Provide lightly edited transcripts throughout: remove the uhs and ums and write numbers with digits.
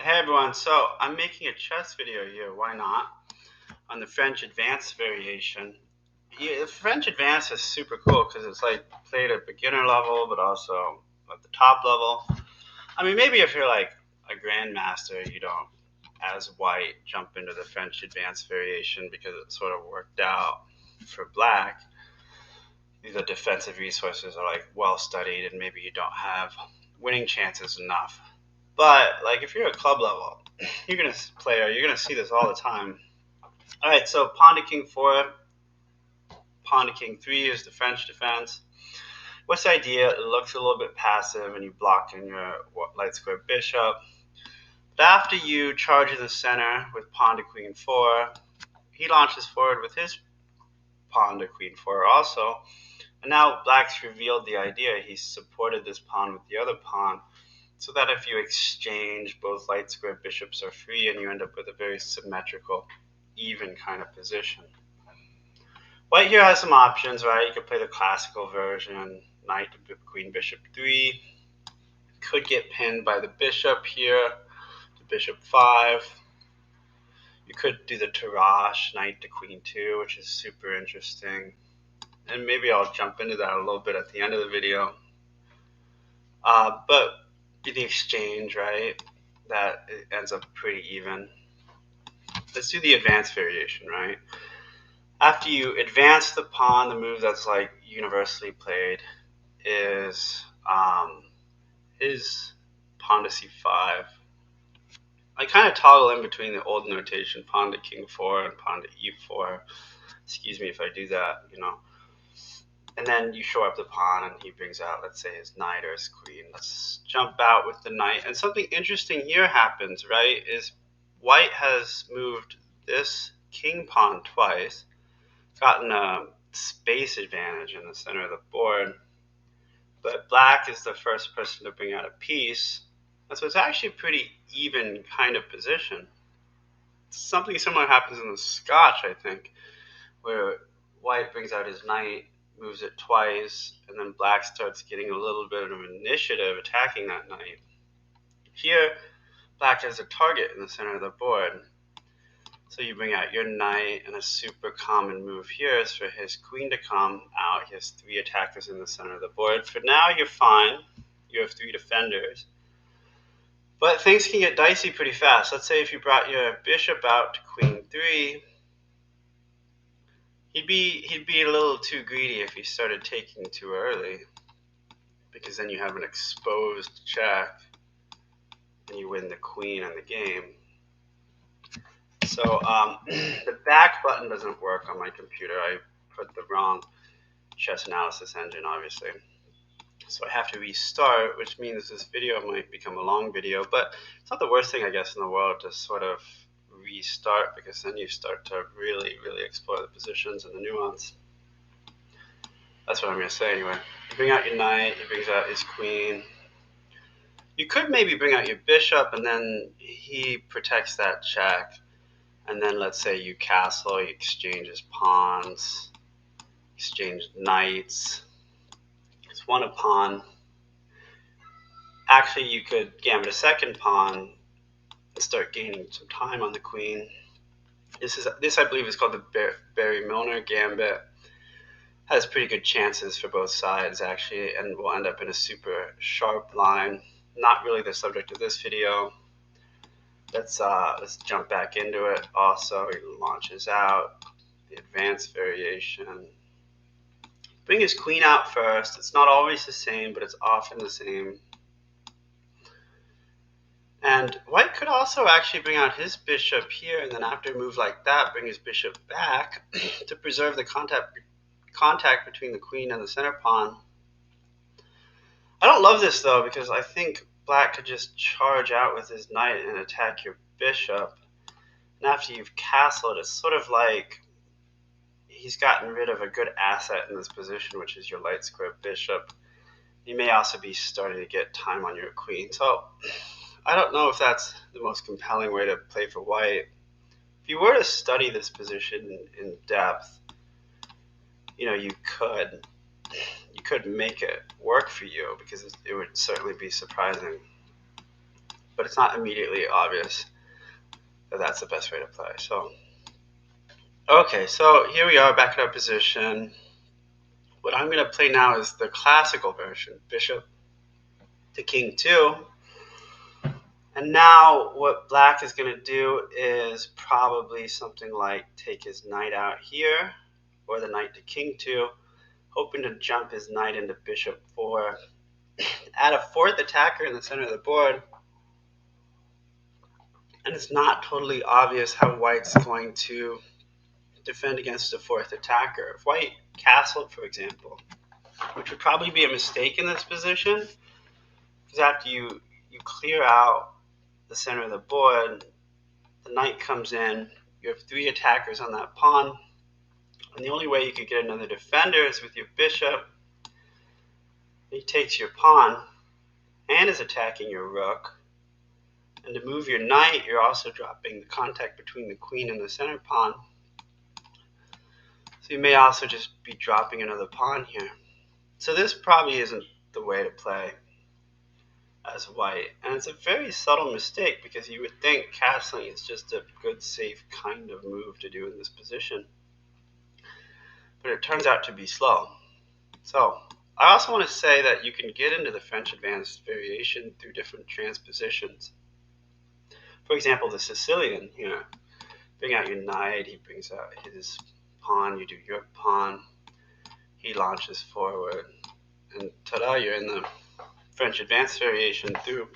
Hey everyone, so I'm making a chess video here, why not? On the French Advanced variation. Yeah, the French Advanced is super cool because it's like played at beginner level, but also at the top level. I mean, maybe if you're like a grandmaster, you don't, as white, jump into the French Advanced variation because it sort of worked out for black. The defensive resources are like well studied, and maybe you don't have winning chances enough. But like if you're at club level, you're gonna see this all the time. All right, so pawn to king four, pawn to king three is the French defense. What's the idea? It looks a little bit passive, and you block in your light square bishop. But after you charge in the center with pawn to queen four, he launches forward with his pawn to queen four also. And now black's revealed the idea. He supported this pawn with the other pawn, so that if you exchange, both light square bishops are free and you end up with a very symmetrical, even kind of position. White here has some options, right? You could play the classical version, knight to queen bishop 3. Could get pinned by the bishop here, to bishop 5. You could do the Tarrasch, knight to queen 2, which is super interesting. And maybe I'll jump into that a little bit at the end of the video. But the exchange, right? That ends up pretty even. Let's do the advanced variation, right? After you advance the pawn, the move that's like universally played is pawn to c5. I kind of toggle in between the old notation, pawn to king 4 and pawn to e4. Excuse me if I do that, And then you show up the pawn and he brings out, let's say, his knight or his queen. Let's jump out with the knight. And something interesting here happens, right, is white has moved this king pawn twice, gotten a space advantage in the center of the board, but black is the first person to bring out a piece. And so it's actually a pretty even kind of position. Something similar happens in the Scotch, I think, where white brings out his knight, moves it twice, and then black starts getting a little bit of initiative attacking that knight. Here, black has a target in the center of the board. So you bring out your knight, and a super common move here is for his queen to come out. He has 3 attackers in the center of the board. For now, you're fine. You have 3 defenders. But things can get dicey pretty fast. Let's say if you brought your bishop out to queen 3, he'd be a little too greedy if he started taking too early, because then you have an exposed check, and you win the queen and the game. So the back button doesn't work on my computer. I put the wrong chess analysis engine, obviously. So I have to restart, which means this video might become a long video, but it's not the worst thing, I guess, in the world to sort of restart, because then you start to really, really explore the positions and the nuance. That's what I'm going to say anyway. You bring out your knight, he brings out his queen. You could maybe bring out your bishop, and then he protects that check. And then let's say you castle, you exchange his pawns, exchange knights. It's one a pawn. Actually, you could gambit a second pawn and start gaining some time on the queen. This I believe is called the Barry-Milner gambit. Has pretty good chances for both sides, actually, and will end up in a super sharp line. Not really the subject of this video. Let's jump back into it. Also, he launches out the advanced variation. Bring his queen out first. It's not always the same, but it's often the same. And white could also actually bring out his bishop here, and then after a move like that, bring his bishop back to preserve the contact between the queen and the center pawn. I don't love this, though, because I think black could just charge out with his knight and attack your bishop. And after you've castled, it's sort of like he's gotten rid of a good asset in this position, which is your light square bishop. You may also be starting to get time on your queen. So I don't know if that's the most compelling way to play for white. If you were to study this position in depth, you could make it work for you, because it would certainly be surprising. but it's not immediately obvious that that's the best way to play. So, okay, so here we are back in our position. What I'm going to play now is the classical version, bishop to king 2. And now what black is going to do is probably something like take his knight out here, or the knight to king 2, hoping to jump his knight into bishop 4. Add a fourth attacker in the center of the board. And it's not totally obvious how white's going to defend against a fourth attacker. If white castled, for example, which would probably be a mistake in this position, because after you clear out the center of the board, the knight comes in, you have 3 attackers on that pawn, and the only way you could get another defender is with your bishop. He takes your pawn and is attacking your rook. And to move your knight, you're also dropping the contact between the queen and the center pawn. So you may also just be dropping another pawn here. So this probably isn't the way to play as white. And it's a very subtle mistake, because you would think castling is just a good, safe kind of move to do in this position. But it turns out to be slow. So I also want to say that you can get into the French advanced variation through different transpositions. For example, the Sicilian here. Bring out your knight, he brings out his pawn, you do your pawn, he launches forward, and ta-da, you're in the French advanced variation through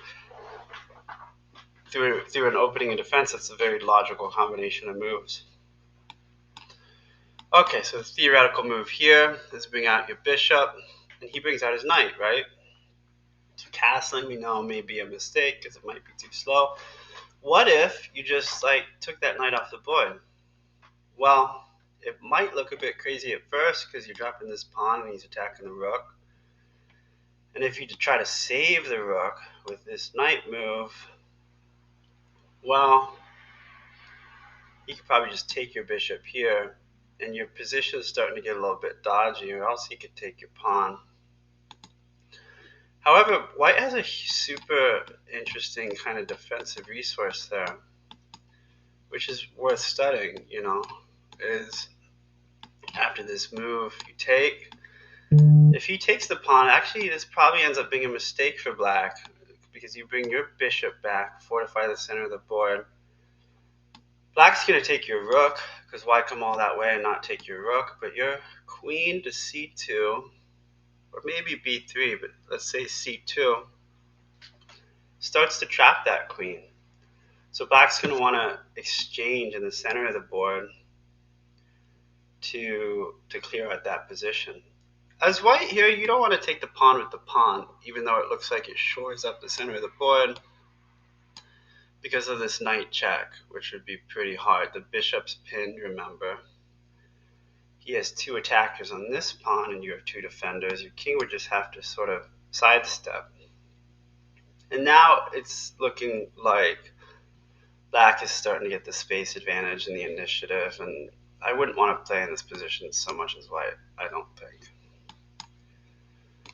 an opening and defense. That's a very logical combination of moves. Okay, so the theoretical move here is bring out your bishop, and he brings out his knight, right? So castling, we know, may be a mistake because it might be too slow. What if you just took that knight off the board? Well, it might look a bit crazy at first because you're dropping this pawn and he's attacking the rook. And if you try to save the rook with this knight move, well, you could probably just take your bishop here, and your position is starting to get a little bit dodgy, or else he could take your pawn. However, white has a super interesting kind of defensive resource there, which is worth studying, is after this move you take. If he takes the pawn, actually this probably ends up being a mistake for black, because you bring your bishop back, fortify the center of the board. Black's going to take your rook, because why come all that way and not take your rook? But your queen to c2, or maybe b3, but let's say c2, starts to trap that queen. So black's going to want to exchange in the center of the board to clear out that position. As white here, you don't want to take the pawn with the pawn, even though it looks like it shores up the center of the board, because of this knight check, which would be pretty hard. The bishop's pinned, remember. He has 2 attackers on this pawn, and you have 2 defenders. Your king would just have to sort of sidestep. And now it's looking like black is starting to get the space advantage and the initiative, and I wouldn't want to play in this position so much as white, I don't think.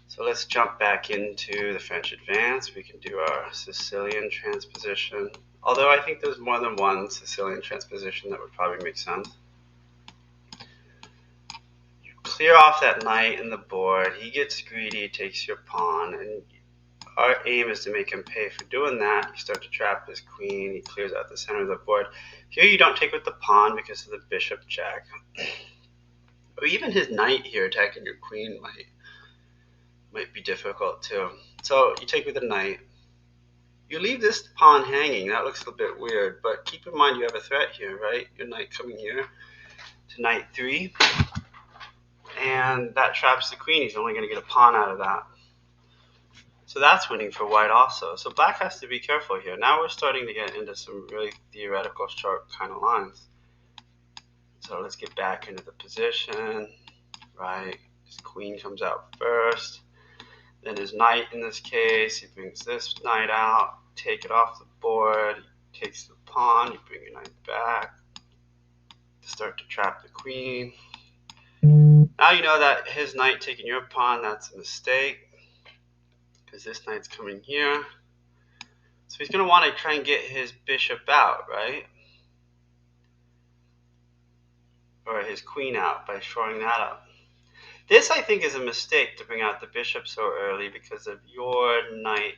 So let's jump back into the French advance. We can do our Sicilian transposition, although I think there's more than one Sicilian transposition that would probably make sense. You clear off that knight in the board, he gets greedy, takes your pawn, and our aim is to make him pay for doing that. You start to trap his queen, he clears out the center of the board. Here you don't take with the pawn because of the bishop check. Or even his knight here attacking your queen might be difficult too. So you take with the knight. You leave this pawn hanging. That looks a bit weird, but keep in mind you have a threat here, right? Your knight coming here to knight 3, and that traps the queen. He's only going to get a pawn out of that. So that's winning for white also. So black has to be careful here. Now we're starting to get into some really theoretical, sharp kind of lines. So let's get back into the position, right? His queen comes out first. Then his knight, in this case, he brings this knight out, take it off the board, he takes the pawn, you bring your knight back to start to trap the queen. Now you know that his knight taking your pawn, that's a mistake, because this knight's coming here. So he's going to want to try and get his bishop out, right? Or his queen out by shoring that up. This, I think, is a mistake to bring out the bishop so early because of your knight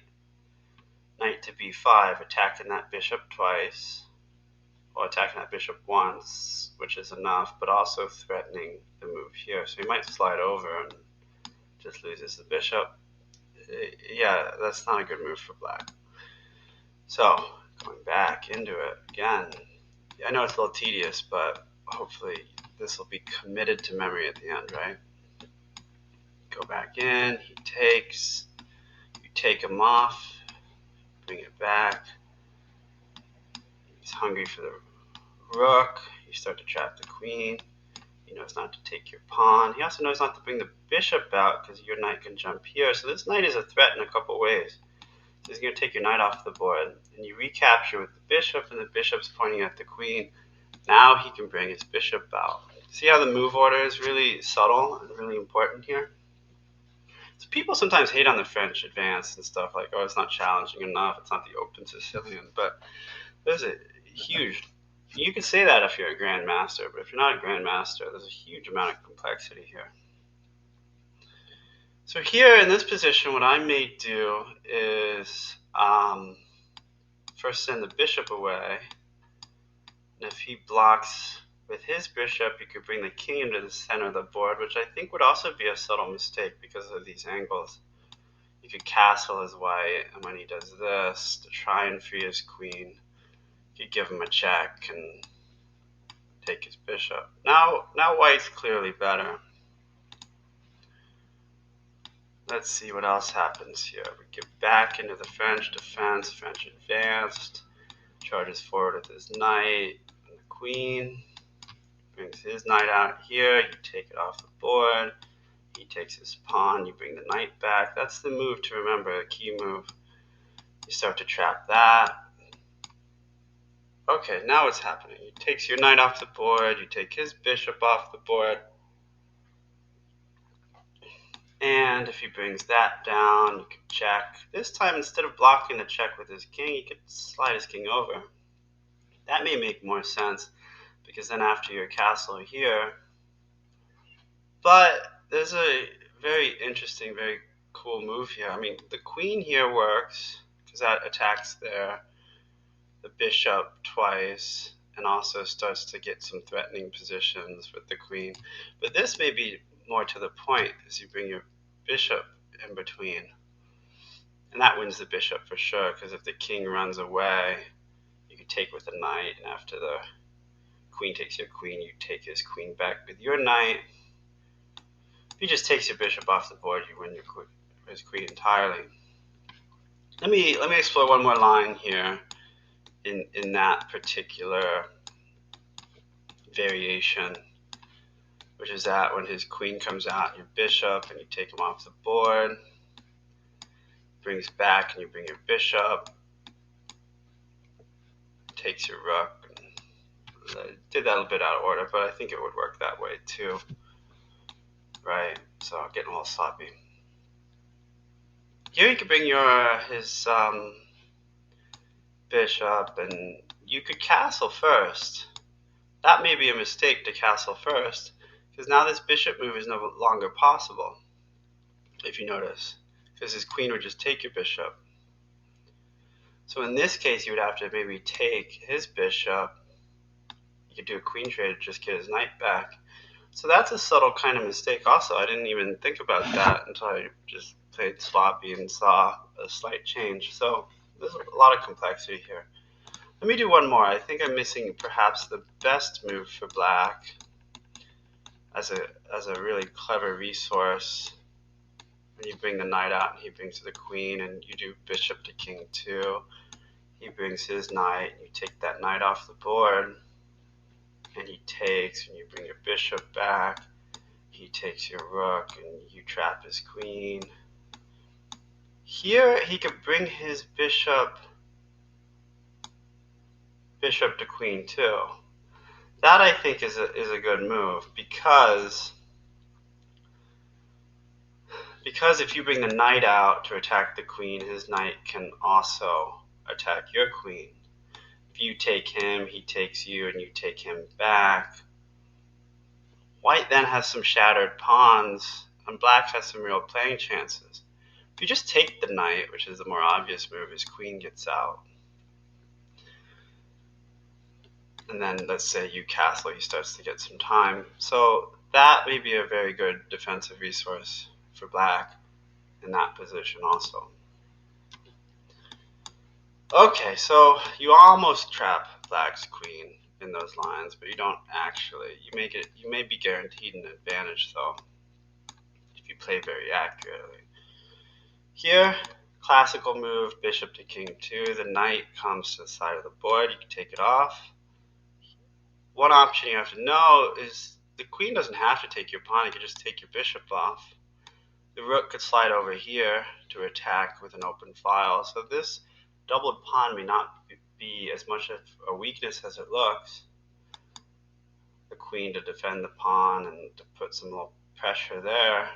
to b5, attacking that bishop twice, or attacking that bishop once, which is enough, but also threatening the move here. So he might slide over and just loses the bishop. Yeah, that's not a good move for black. So, going back into it again. I know it's a little tedious, but hopefully this will be committed to memory at the end, right? Go back in, he takes, you take him off, bring it back. He's hungry for the rook. You start to trap the queen. He knows not to take your pawn. He also knows not to bring the bishop out because your knight can jump here. So this knight is a threat in a couple ways. So he's going to take your knight off the board. And you recapture with the bishop, and the bishop's pointing at the queen. Now he can bring his bishop out. See how the move order is really subtle and really important here? So people sometimes hate on the French advance and stuff like, oh, it's not challenging enough, it's not the open Sicilian, but there's a huge, you could say that if you're a grandmaster, but if you're not a grandmaster, there's a huge amount of complexity here. So here in this position, what I may do is first send the bishop away, and if he blocks with his bishop, you could bring the king into the center of the board, which I think would also be a subtle mistake because of these angles. You could castle his white, and when he does this, to try and free his queen, you could give him a check and take his bishop. Now white's clearly better. Let's see what else happens here. We get back into the French defense. French advanced, charges forward with his knight and the queen. Brings his knight out here, you take it off the board, he takes his pawn, you bring the knight back. That's the move to remember, a key move. You start to trap that. Okay, now what's happening? He takes your knight off the board, you take his bishop off the board, and if he brings that down, you can check. This time, instead of blocking the check with his king, he could slide his king over. That may make more sense, because then after your castle here, but there's a very interesting, very cool move here. I mean, the queen here works because that attacks the bishop twice and also starts to get some threatening positions with the queen. But this may be more to the point as you bring your bishop in between. And that wins the bishop for sure, because if the king runs away, you can take with the knight, and after the queen takes your queen, you take his queen back with your knight. If he just takes your bishop off the board, you win his queen entirely. Let me explore one more line here in that particular variation, which is that when his queen comes out, your bishop, and you take him off the board, brings back, and you bring your bishop, takes your rook. I did that a little bit out of order, but I think it would work that way too. Right, so I'm getting a little sloppy. Here you could bring his bishop, and you could castle first. That may be a mistake to castle first, because now this bishop move is no longer possible, if you notice, because his queen would just take your bishop. So in this case, you would have to maybe take his bishop. You could do a queen trade, just get his knight back. So that's a subtle kind of mistake also. I didn't even think about that until I just played sloppy and saw a slight change. So there's a lot of complexity here. Let me do one more. I think I'm missing perhaps the best move for black as a really clever resource. When you bring the knight out and he brings the queen, and you do bishop to king 2. He brings his knight, and you take that knight off the board. And he takes, and you bring your bishop back. He takes your rook, and you trap his queen. Here, he could bring his bishop to queen too. That, I think, is a good move, because if you bring the knight out to attack the queen, his knight can also attack your queen. If you take him, he takes you, and you take him back. White then has some shattered pawns, and black has some real playing chances. If you just take the knight, which is the more obvious move, his queen gets out. And then let's say you castle, he starts to get some time. So that may be a very good defensive resource for black in that position also. Okay, so you almost trap black's queen in those lines, but you don't actually. You may be guaranteed an advantage though, if you play very accurately. Here, classical move, bishop to king 2. The knight comes to the side of the board. You can take it off. One option you have to know is the queen doesn't have to take your pawn. You can just take your bishop off. The rook could slide over here to attack with an open file. So this doubled pawn may not be as much of a weakness as it looks. The queen to defend the pawn and to put some little pressure there.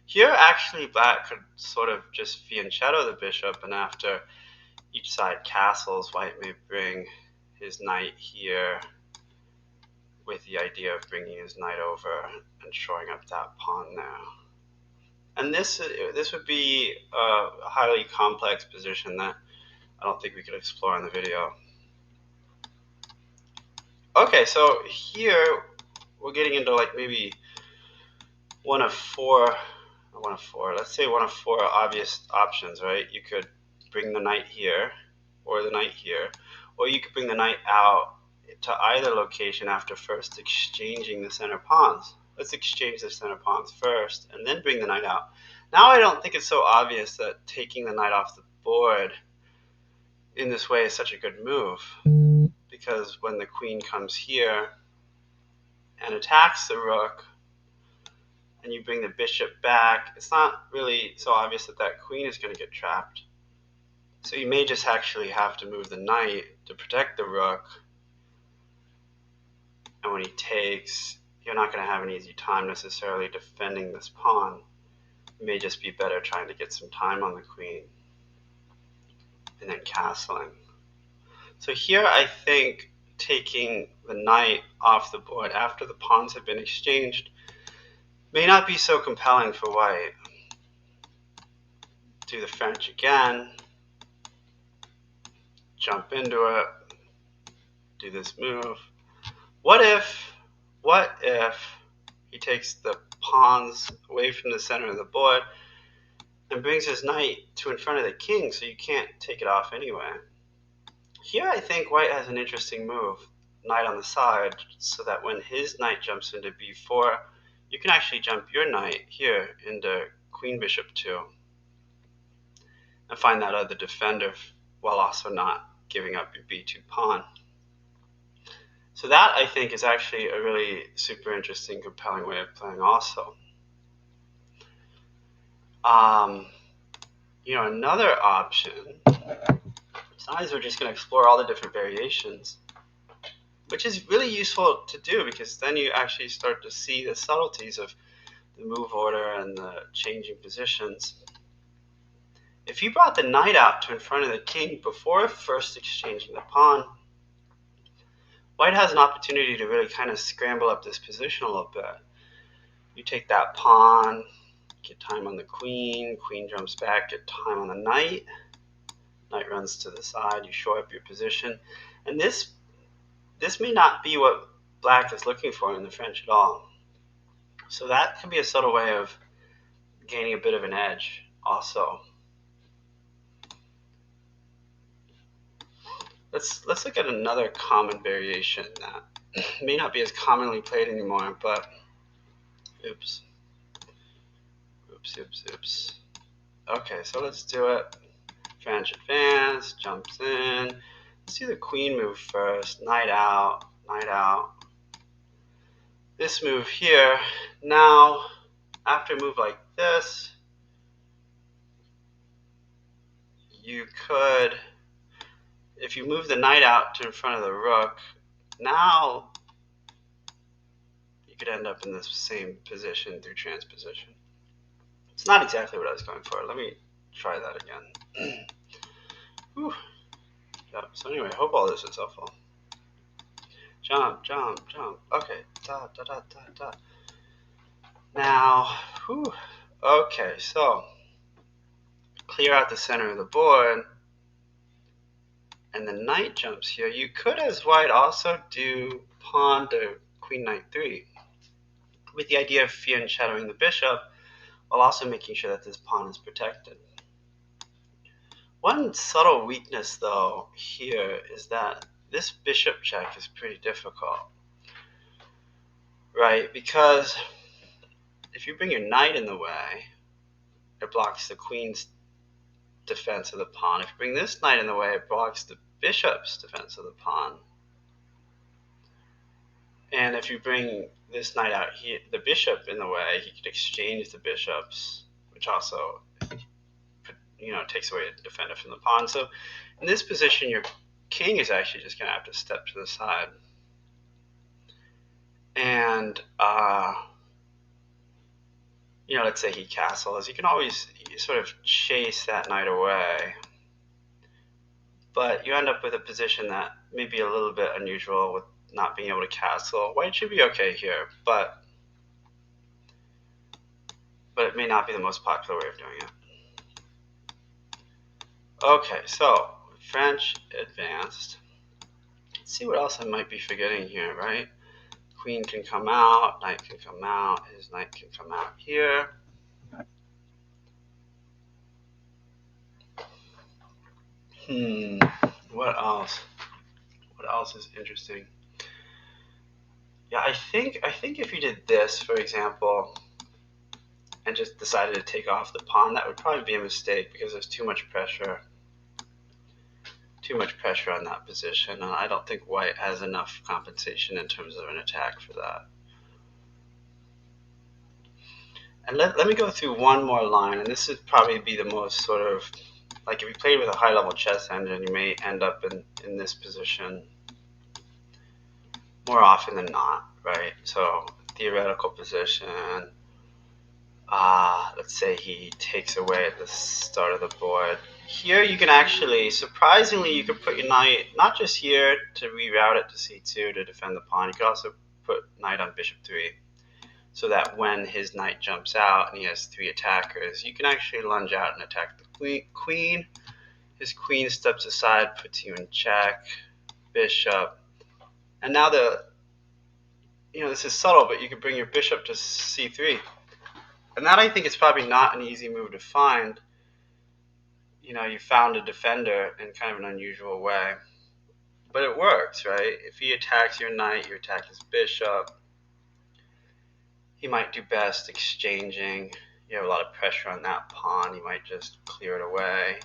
Here, actually, black could sort of just fianchetto the bishop, and after each side castles, white may bring his knight here with the idea of bringing his knight over and shoring up that pawn there. And this would be a highly complex position that I don't think we could explore in the video. Okay, so here we're getting into like maybe let's say one of four obvious options, right? You could bring the knight here, or the knight here, or you could bring the knight out to either location after first exchanging the center pawns. Let's exchange the center pawns first, and then bring the knight out. Now I don't think it's so obvious that taking the knight off the board in this way is such a good move, because when the queen comes here and attacks the rook, and you bring the bishop back, it's not really so obvious that that queen is going to get trapped. So you may just actually have to move the knight to protect the rook, and when he takes, you're not going to have an easy time necessarily defending this pawn. It may just be better trying to get some time on the queen and then castling. So here I think taking the knight off the board after the pawns have been exchanged may not be so compelling for white. Do the French again, jump into it, do this move. What if he takes the pawns away from the center of the board and brings his knight to in front of the king, so you can't take it off anyway? Here I think white has an interesting move, knight on the side, so that when his knight jumps into b4, you can actually jump your knight here into queen bishop 2 and find that other defender while also not giving up your b2 pawn. So that, I think, is actually a really super interesting, compelling way of playing also. Another option, sometimes we're just going to explore all the different variations, which is really useful to do because then you actually start to see the subtleties of the move order and the changing positions. If you brought the knight out to in front of the king before first exchanging the pawn, white has an opportunity to really kind of scramble up this position a little bit. You take that pawn, get time on the queen, queen jumps back, get time on the knight, knight runs to the side, you shore up your position, and this may not be what black is looking for in the French at all. So that can be a subtle way of gaining a bit of an edge also. Let's look at another common variation that may not be as commonly played anymore, but oops. Okay, so let's do it. French advance, jumps in. Let's do the queen move first. Knight out, knight out. This move here. Now, after a move like this, you could, if you move the knight out to in front of the rook, now you could end up in the same position through transposition. It's not exactly what I was going for. Let me try that again. So anyway, I hope all this is helpful. Jump, jump, jump. Okay, da, da, da, da, da. Now, whew. Okay, so clear out the center of the board, and the knight jumps here. You could, as white, also do pawn to queen knight 3, with the idea of fear and shadowing the bishop, while also making sure that this pawn is protected. One subtle weakness, though, here is that this bishop check is pretty difficult, right? Because if you bring your knight in the way, it blocks the queen's defense of the pawn. If you bring this knight in the way, it blocks the bishop's defense of the pawn. And if you bring this knight out here, the bishop in the way, he could exchange the bishops, which also, takes away the defender from the pawn. So in this position, your king is actually just going to have to step to the side. And, let's say he castles. You can always sort of chase that knight away. But you end up with a position that may be a little bit unusual with not being able to castle. White should be okay here, but it may not be the most popular way of doing it. Okay, so French advanced. Let's see what else I might be forgetting here, right? Queen can come out, knight can come out, his knight can come out here. What else? What else is interesting? Yeah, I think if you did this, for example, and just decided to take off the pawn, that would probably be a mistake because there's too much pressure on that position, and I don't think white has enough compensation in terms of an attack for that. And let me go through one more line, and this would probably be the most sort of, like if you played with a high-level chess engine, you may end up in this position more often than not, right? So theoretical position, let's say he takes away at the start of the board. Here you can actually, surprisingly, you can put your knight, not just here to reroute it to c2 to defend the pawn, you could also put knight on bishop 3, so that when his knight jumps out and he has 3 attackers, you can actually lunge out and attack the queen. His queen steps aside, puts you in check, bishop, and now this is subtle, but you can bring your bishop to c3. And that, I think, is probably not an easy move to find. You found a defender in kind of an unusual way. But it works, right? If he attacks your knight, you attack his bishop. He might do best exchanging. You have a lot of pressure on that pawn. You might just clear it away.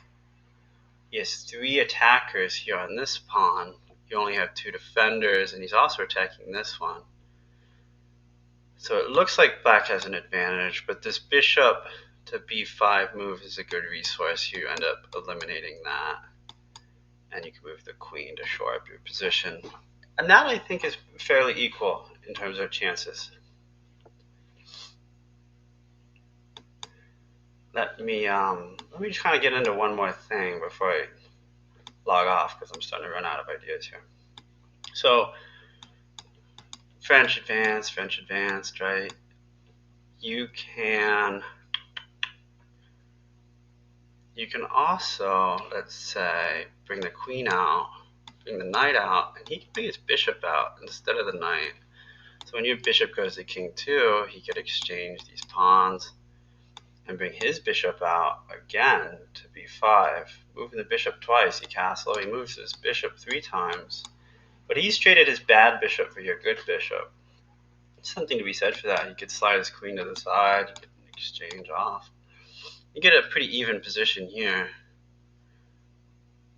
He has 3 attackers here on this pawn. You only have 2 defenders, and he's also attacking this one. So it looks like black has an advantage, but this bishop to b5 move is a good resource. You end up eliminating that, and you can move the queen to shore up your position. And that, I think, is fairly equal in terms of chances. Let me just kind of get into one more thing before I log off, because I'm starting to run out of ideas here. So French advanced, right? You can also, let's say, bring the queen out, bring the knight out, and he can bring his bishop out instead of the knight. So when your bishop goes to king 2, he could exchange these pawns and bring his bishop out again to b5. Moving the bishop twice, he castle, he moves his bishop 3 times. But he's traded his bad bishop for your good bishop. There's something to be said for that. He could slide his queen to the side, he could exchange off. You get a pretty even position here.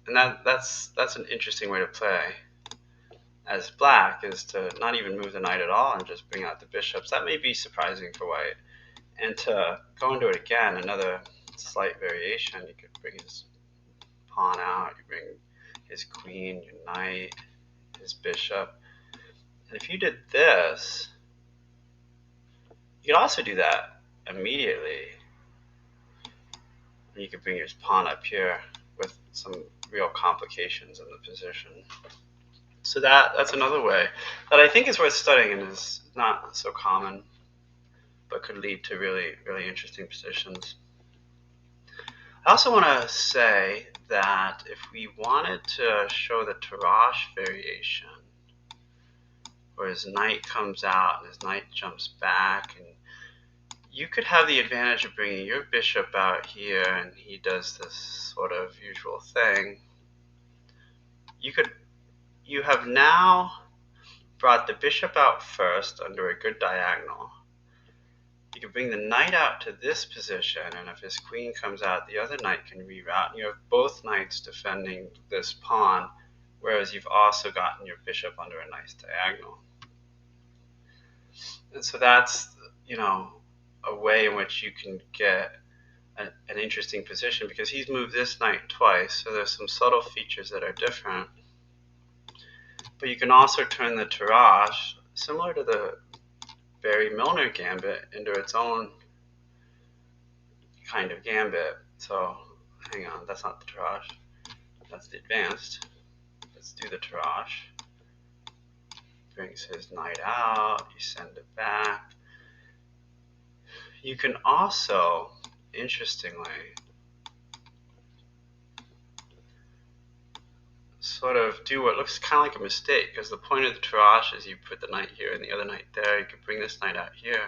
And that's an interesting way to play as black, is to not even move the knight at all and just bring out the bishops. That may be surprising for white. And to go into it again, another slight variation, you could bring his pawn out, you bring his queen, your knight, his bishop. And if you did this, you could also do that immediately. And you could bring your pawn up here with some real complications in the position. So that's another way that I think is worth studying and is not so common, but could lead to really, really interesting positions. I also want to say that if we wanted to show the Tarrasch variation, where his knight comes out and his knight jumps back, and you could have the advantage of bringing your bishop out here, and he does this sort of usual thing. You have now brought the bishop out first under a good diagonal. You can bring the knight out to this position, and if his queen comes out, the other knight can reroute, and you have both knights defending this pawn, whereas you've also gotten your bishop under a nice diagonal. And so that's, a way in which you can get an interesting position, because he's moved this knight twice, so there's some subtle features that are different. But you can also turn the Tarrasch, similar to the Barry Milner gambit, into its own kind of gambit. So, hang on, that's not the Tarrasch. That's the advanced. Let's do the Tarrasch. Brings his knight out, you send it back. You can also, interestingly, sort of do what looks kind of like a mistake, because the point of the Tarrasch is you put the knight here and the other knight there. You could bring this knight out here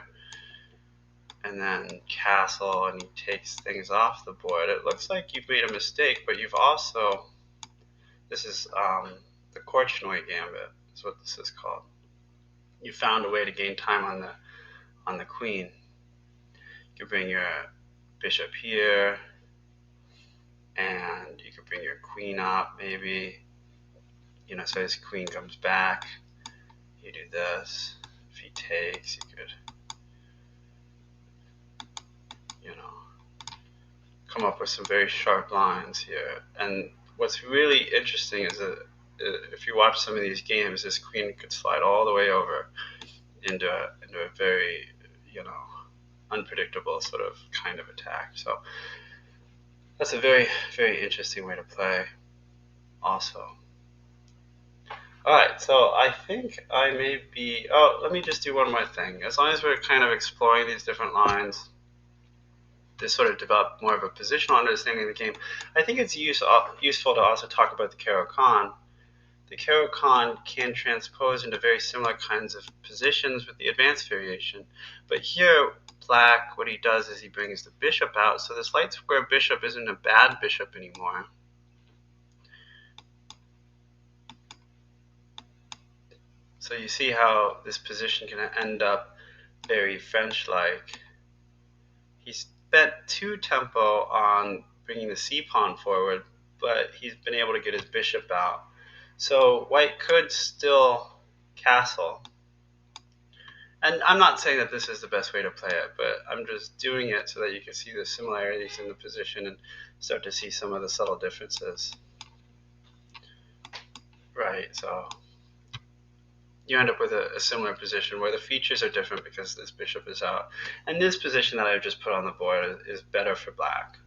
and then castle, and he takes things off the board. It looks like you've made a mistake, but you've also, this is the Korchnoi gambit is what this is called. You found a way to gain time on the queen. You could bring your bishop here, and you could bring your queen up maybe, so his queen comes back. You do this. If he takes, you could, come up with some very sharp lines here. And what's really interesting is that if you watch some of these games, this queen could slide all the way over into a very, unpredictable sort of kind of attack. So that's a very, very interesting way to play also. Alright, so I think I may be, let me just do one more thing. As long as we're kind of exploring these different lines to sort of develop more of a positional understanding of the game, I think it's useful to also talk about the Caro-Kann. The Caro-Kann can transpose into very similar kinds of positions with the advanced variation, but here Black, what he does is he brings the bishop out, so this light square bishop isn't a bad bishop anymore. So you see how this position can end up very French-like. He spent 2 tempo on bringing the c-pawn forward, but he's been able to get his bishop out. So white could still castle. And I'm not saying that this is the best way to play it, but I'm just doing it so that you can see the similarities in the position and start to see some of the subtle differences. Right, so you end up with a similar position where the features are different because this bishop is out. And this position that I've just put on the board is better for Black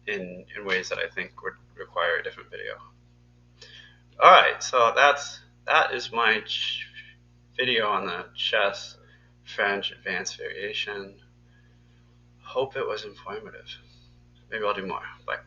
in ways that I think would require a different video. Alright, so that is my video on the chess French advanced variation. Hope it was informative. Maybe I'll do more. Bye.